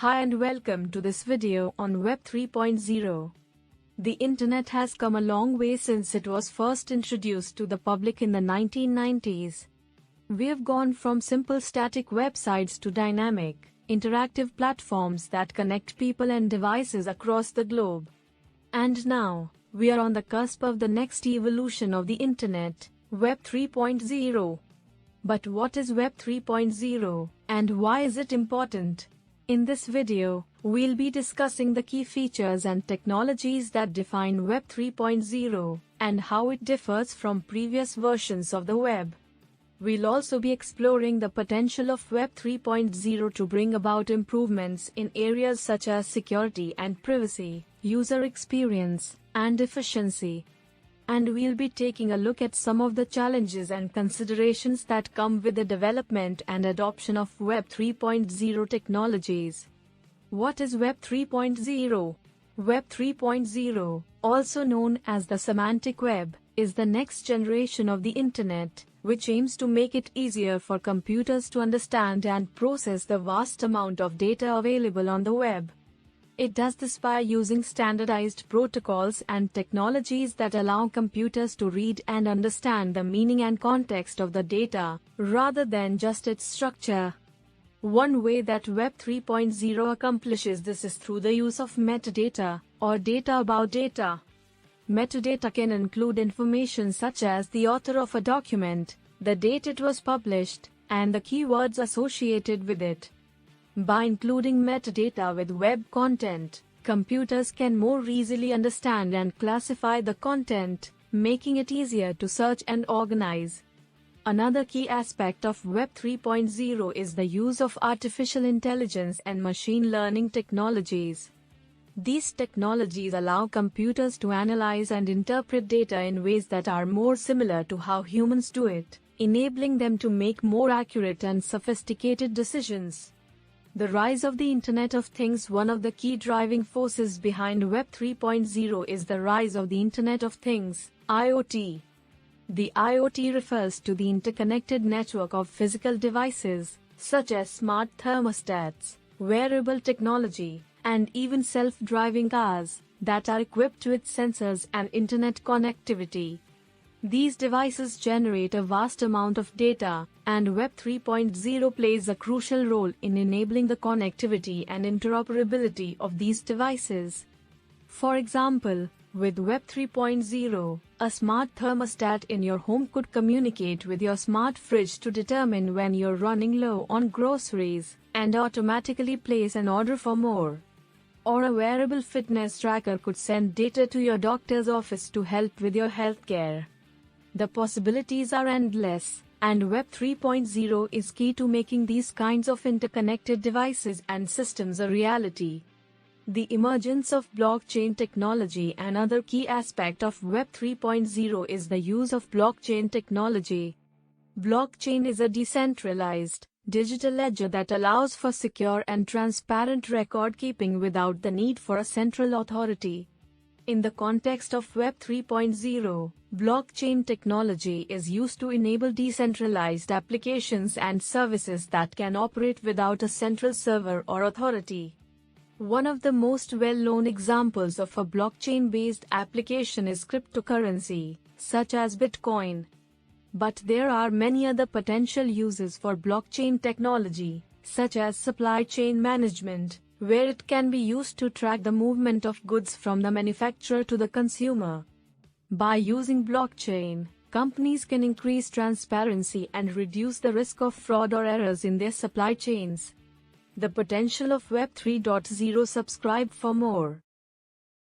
Hi and welcome to this video on Web 3.0. The internet has come a long way since it was first introduced to the public in the 1990s. We have gone from simple static websites to dynamic, interactive platforms that connect people and devices across the globe. And now, we are on the cusp of the next evolution of the internet, Web 3.0. But what is Web 3.0, and why is it important? In this video, we'll be discussing the key features and technologies that define Web 3.0, and how it differs from previous versions of the web. We'll also be exploring the potential of Web 3.0 to bring about improvements in areas such as security and privacy, user experience, and efficiency. And we'll be taking a look at some of the challenges and considerations that come with the development and adoption of Web 3.0 technologies. What is Web 3.0? Web 3.0, also known as the semantic web, is the next generation of the internet, which aims to make it easier for computers to understand and process the vast amount of data available on the web. It does this by using standardized protocols and technologies that allow computers to read and understand the meaning and context of the data, rather than just its structure. One way that Web 3.0 accomplishes this is through the use of metadata, or data about data. Metadata can include information such as the author of a document, the date it was published, and the keywords associated with it. By including metadata with web content, computers can more easily understand and classify the content, making it easier to search and organize. Another key aspect of Web 3.0 is the use of artificial intelligence and machine learning technologies. These technologies allow computers to analyze and interpret data in ways that are more similar to how humans do it, enabling them to make more accurate and sophisticated decisions. The rise of the Internet of Things. One of the key driving forces behind Web 3.0 is the rise of the Internet of Things, IoT. The IoT refers to the interconnected network of physical devices, such as smart thermostats, wearable technology, and even self-driving cars, that are equipped with sensors and Internet connectivity. These devices generate a vast amount of data, and Web 3.0 plays a crucial role in enabling the connectivity and interoperability of these devices. For example, with Web 3.0, a smart thermostat in your home could communicate with your smart fridge to determine when you're running low on groceries, and automatically place an order for more. Or a wearable fitness tracker could send data to your doctor's office to help with your healthcare. The possibilities are endless, and Web 3.0 is key to making these kinds of interconnected devices and systems a reality. The emergence of blockchain technology. Another key aspect of Web 3.0 is the use of blockchain technology. Blockchain is a decentralized, digital ledger that allows for secure and transparent record keeping without the need for a central authority. In the context of Web 3.0, blockchain technology is used to enable decentralized applications and services that can operate without a central server or authority. One of the most well-known examples of a blockchain-based application is cryptocurrency, such as Bitcoin. But there are many other potential uses for blockchain technology, such as supply chain management, where it can be used to track the movement of goods from the manufacturer to the consumer. By using blockchain, companies can increase transparency and reduce the risk of fraud or errors in their supply chains. The potential of Web 3.0. Subscribe for more.